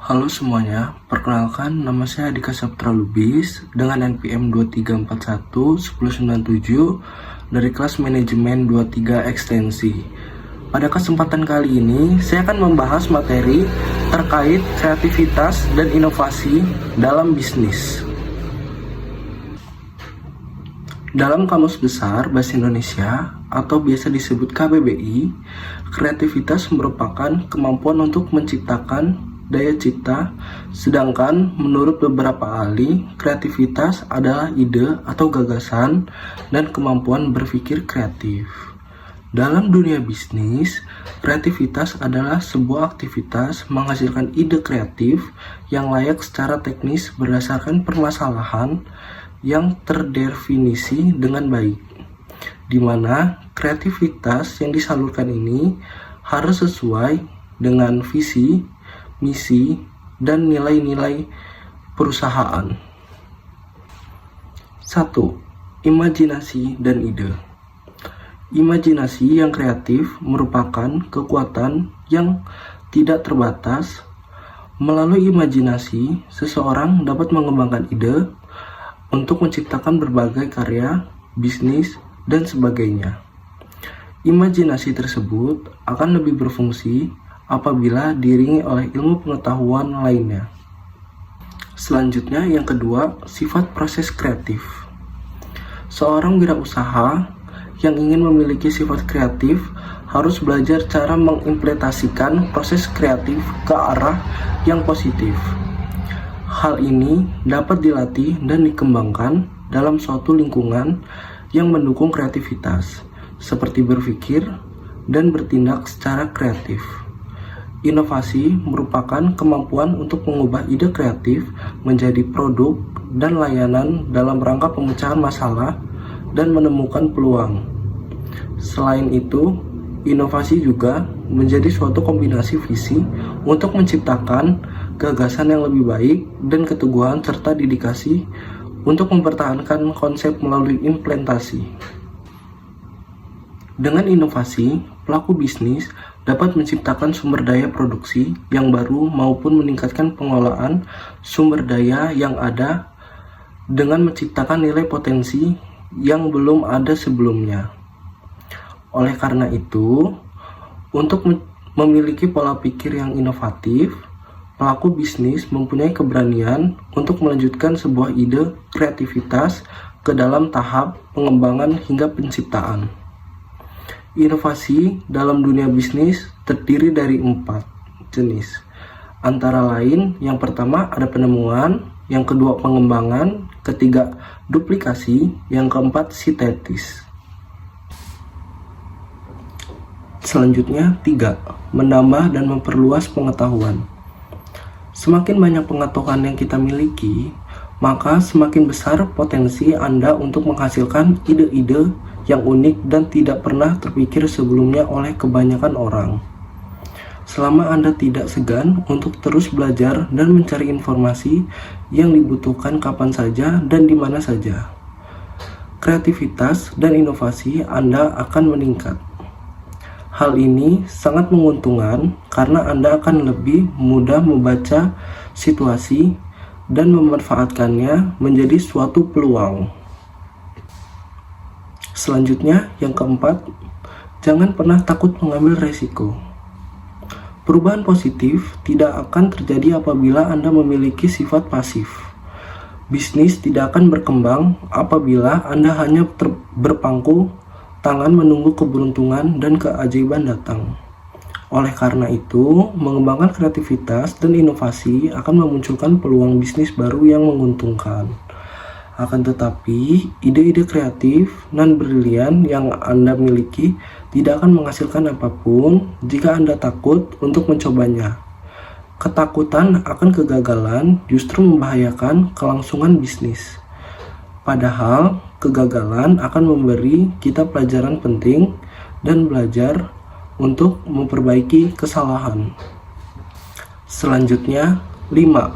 Halo semuanya, perkenalkan nama saya Adika Saputra Lubis dengan NPM 2341-1097 dari kelas manajemen 23 ekstensi. Pada kesempatan kali ini, saya akan membahas materi terkait kreativitas dan inovasi dalam bisnis. Dalam Kamus Besar Bahasa Indonesia atau biasa disebut KBBI, kreativitas merupakan kemampuan untuk menciptakan daya cipta, sedangkan menurut beberapa ahli, kreativitas adalah ide atau gagasan dan kemampuan berpikir kreatif. Dalam dunia bisnis, kreativitas adalah sebuah aktivitas menghasilkan ide kreatif yang layak secara teknis berdasarkan permasalahan yang terdefinisi dengan baik, di mana kreativitas yang disalurkan ini harus sesuai dengan visi, misi, dan nilai-nilai perusahaan. 1. Imajinasi dan ide. Imajinasi yang kreatif merupakan kekuatan yang tidak terbatas. Melalui imajinasi, seseorang dapat mengembangkan ide untuk menciptakan berbagai karya, bisnis, dan sebagainya. Imajinasi tersebut akan lebih berfungsi apabila diiringi oleh ilmu pengetahuan lainnya. Selanjutnya, yang kedua, sifat proses kreatif. Seorang wirausaha yang ingin memiliki sifat kreatif harus belajar cara mengimplementasikan proses kreatif ke arah yang positif. Hal ini dapat dilatih dan dikembangkan dalam suatu lingkungan yang mendukung kreativitas, seperti berpikir dan bertindak secara kreatif. Inovasi merupakan kemampuan untuk mengubah ide kreatif menjadi produk dan layanan dalam rangka pemecahan masalah dan menemukan peluang. Selain itu, inovasi juga menjadi suatu kombinasi visi untuk menciptakan gagasan yang lebih baik dan keteguhan serta dedikasi untuk mempertahankan konsep melalui implementasi. Dengan inovasi, pelaku bisnis dapat menciptakan sumber daya produksi yang baru maupun meningkatkan pengelolaan sumber daya yang ada dengan menciptakan nilai potensi yang belum ada sebelumnya. Oleh karena itu, untuk memiliki pola pikir yang inovatif, pelaku bisnis mempunyai keberanian untuk melanjutkan sebuah ide kreativitas ke dalam tahap pengembangan hingga penciptaan. Inovasi dalam dunia bisnis terdiri dari 4 jenis. Antara lain, yang pertama ada penemuan, yang kedua pengembangan, ketiga duplikasi, yang keempat sintetis. Selanjutnya, 3. Menambah dan memperluas pengetahuan. Semakin banyak pengetahuan yang kita miliki, maka semakin besar potensi Anda untuk menghasilkan ide-ide yang unik dan tidak pernah terpikir sebelumnya oleh kebanyakan orang. Selama Anda tidak segan untuk terus belajar dan mencari informasi yang dibutuhkan kapan saja dan di mana saja, kreativitas dan inovasi Anda akan meningkat. Hal ini sangat menguntungkan karena Anda akan lebih mudah membaca situasi dan memanfaatkannya menjadi suatu peluang. Selanjutnya, yang keempat, jangan pernah takut mengambil resiko. Perubahan positif tidak akan terjadi apabila Anda memiliki sifat pasif. Bisnis tidak akan berkembang apabila Anda hanya berpangku tangan menunggu keberuntungan dan keajaiban datang. Oleh karena itu, mengembangkan kreativitas dan inovasi akan memunculkan peluang bisnis baru yang menguntungkan. Akan tetapi, ide-ide kreatif dan brilian yang Anda miliki tidak akan menghasilkan apapun jika Anda takut untuk mencobanya. Ketakutan akan kegagalan justru membahayakan kelangsungan bisnis. Padahal, kegagalan akan memberi kita pelajaran penting dan belajar untuk memperbaiki kesalahan. Selanjutnya, 5.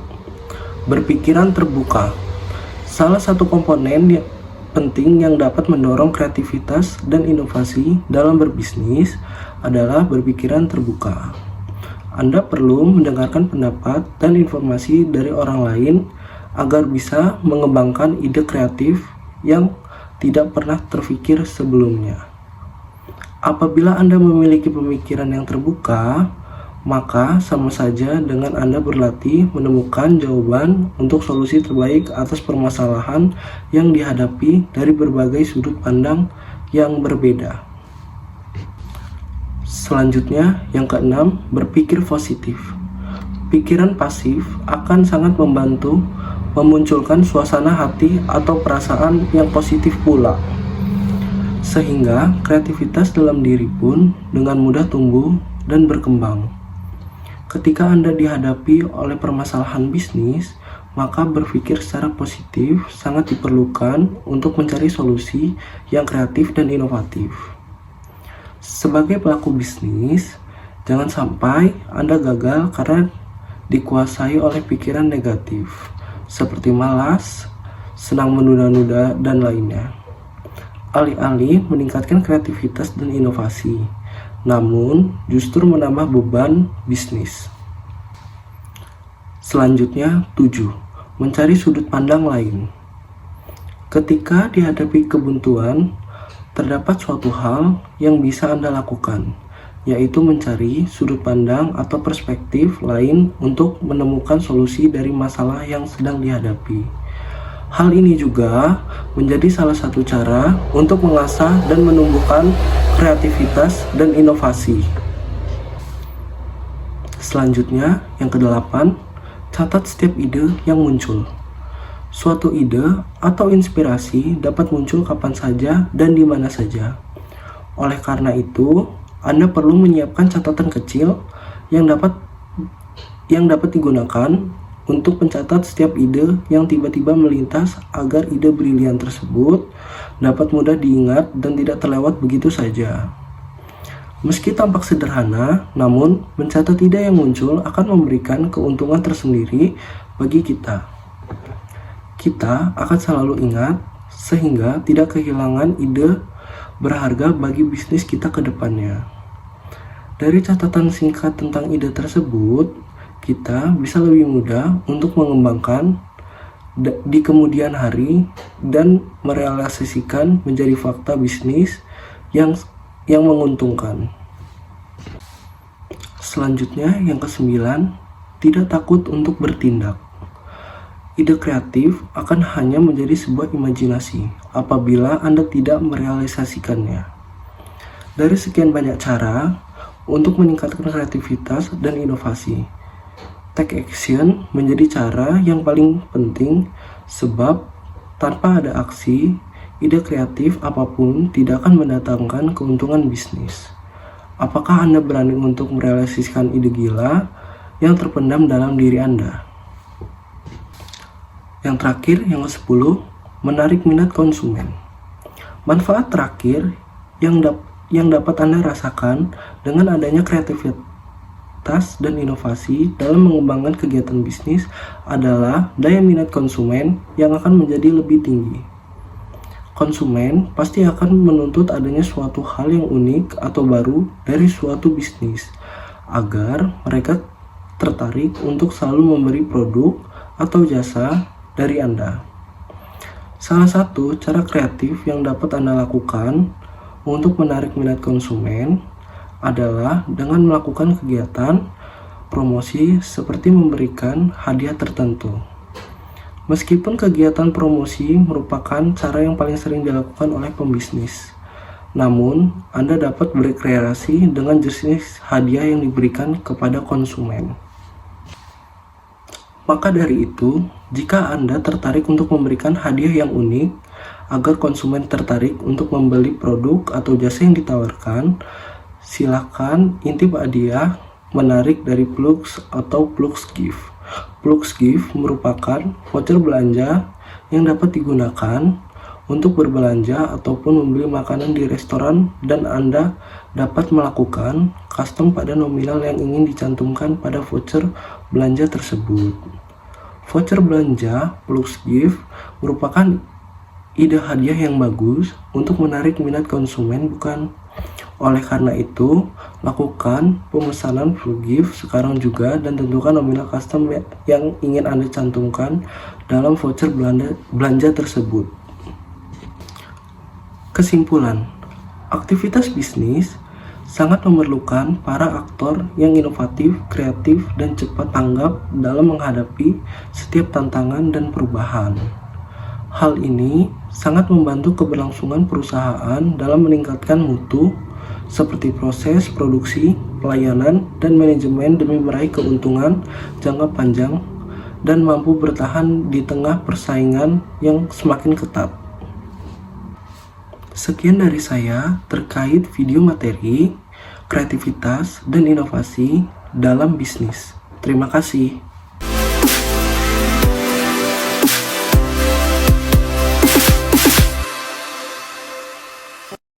Berpikiran terbuka. Salah satu komponen penting yang dapat mendorong kreativitas dan inovasi dalam berbisnis adalah berpikiran terbuka. Anda perlu mendengarkan pendapat dan informasi dari orang lain agar bisa mengembangkan ide kreatif yang tidak pernah terfikir sebelumnya. Apabila Anda memiliki pemikiran yang terbuka, maka sama saja dengan Anda berlatih menemukan jawaban untuk solusi terbaik atas permasalahan yang dihadapi dari berbagai sudut pandang yang berbeda. Selanjutnya, yang keenam, berpikir positif. Pikiran pasif akan sangat membantu memunculkan suasana hati atau perasaan yang positif pula, sehingga kreativitas dalam diri pun dengan mudah tumbuh dan berkembang. Ketika Anda dihadapi oleh permasalahan bisnis, maka berpikir secara positif sangat diperlukan untuk mencari solusi yang kreatif dan inovatif. Sebagai pelaku bisnis, jangan sampai Anda gagal karena dikuasai oleh pikiran negatif, seperti malas, senang menunda-nunda, dan lainnya. Alih-alih meningkatkan kreativitas dan inovasi, namun justru menambah beban bisnis. Selanjutnya, 7. Mencari sudut pandang lain. Ketika dihadapi kebuntuan, terdapat suatu hal yang bisa Anda lakukan, yaitu mencari sudut pandang atau perspektif lain untuk menemukan solusi dari masalah yang sedang dihadapi. Hal ini juga menjadi salah satu cara untuk mengasah dan menumbuhkan kreativitas dan inovasi. Selanjutnya, yang kedelapan, catat setiap ide yang muncul. Suatu ide atau inspirasi dapat muncul kapan saja dan di mana saja. Oleh karena itu, Anda perlu menyiapkan catatan kecil yang dapat digunakan untuk mencatat setiap ide yang tiba-tiba melintas agar ide brilian tersebut dapat mudah diingat dan tidak terlewat begitu saja. Meski tampak sederhana, namun mencatat ide yang muncul akan memberikan keuntungan tersendiri bagi kita. Kita akan selalu ingat sehingga tidak kehilangan ide berharga bagi bisnis kita ke depannya. Dari catatan singkat tentang ide tersebut, kita bisa lebih mudah untuk mengembangkan di kemudian hari dan merealisasikan menjadi fakta bisnis yang menguntungkan. Selanjutnya, yang kesembilan, tidak takut untuk bertindak. Ide kreatif akan hanya menjadi sebuah imajinasi apabila Anda tidak merealisasikannya. Dari sekian banyak cara untuk meningkatkan kreativitas dan inovasi, take action menjadi cara yang paling penting sebab tanpa ada aksi, ide kreatif apapun tidak akan mendatangkan keuntungan bisnis. Apakah Anda berani untuk merealisasikan ide gila yang terpendam dalam diri Anda? Yang terakhir, yang ke-10, menarik minat konsumen. Manfaat terakhir yang dapat Anda rasakan dengan adanya kreativitas dan inovasi dalam mengembangkan kegiatan bisnis adalah daya minat konsumen yang akan menjadi lebih tinggi. Konsumen pasti akan menuntut adanya suatu hal yang unik atau baru dari suatu bisnis agar mereka tertarik untuk selalu memberi produk atau jasa dari Anda. Salah satu cara kreatif yang dapat Anda lakukan untuk menarik minat konsumen adalah dengan melakukan kegiatan promosi seperti memberikan hadiah tertentu. Meskipun kegiatan promosi merupakan cara yang paling sering dilakukan oleh pembisnis, namun Anda dapat berkreasi dengan jenis hadiah yang diberikan kepada konsumen. Maka dari itu, jika Anda tertarik untuk memberikan hadiah yang unik agar konsumen tertarik untuk membeli produk atau jasa yang ditawarkan, silakan intip hadiah menarik dari Plugs atau Plugs Gift. Plugs Gift merupakan voucher belanja yang dapat digunakan untuk berbelanja ataupun membeli makanan di restoran, dan Anda dapat melakukan custom pada nominal yang ingin dicantumkan pada voucher belanja tersebut. Voucher belanja Plugs Gift merupakan ide hadiah yang bagus untuk menarik minat konsumen bukan Oleh karena itu, lakukan pemesanan full gift sekarang juga dan tentukan nominal custom yang ingin Anda cantumkan dalam voucher belanja tersebut. Kesimpulan, aktivitas bisnis sangat memerlukan para aktor yang inovatif, kreatif, dan cepat tanggap dalam menghadapi setiap tantangan dan perubahan. Hal ini sangat membantu keberlangsungan perusahaan dalam meningkatkan mutu, seperti proses produksi, pelayanan, dan manajemen demi meraih keuntungan jangka panjang dan mampu bertahan di tengah persaingan yang semakin ketat. Sekian dari saya terkait video materi, kreativitas, dan inovasi dalam bisnis. Terima kasih.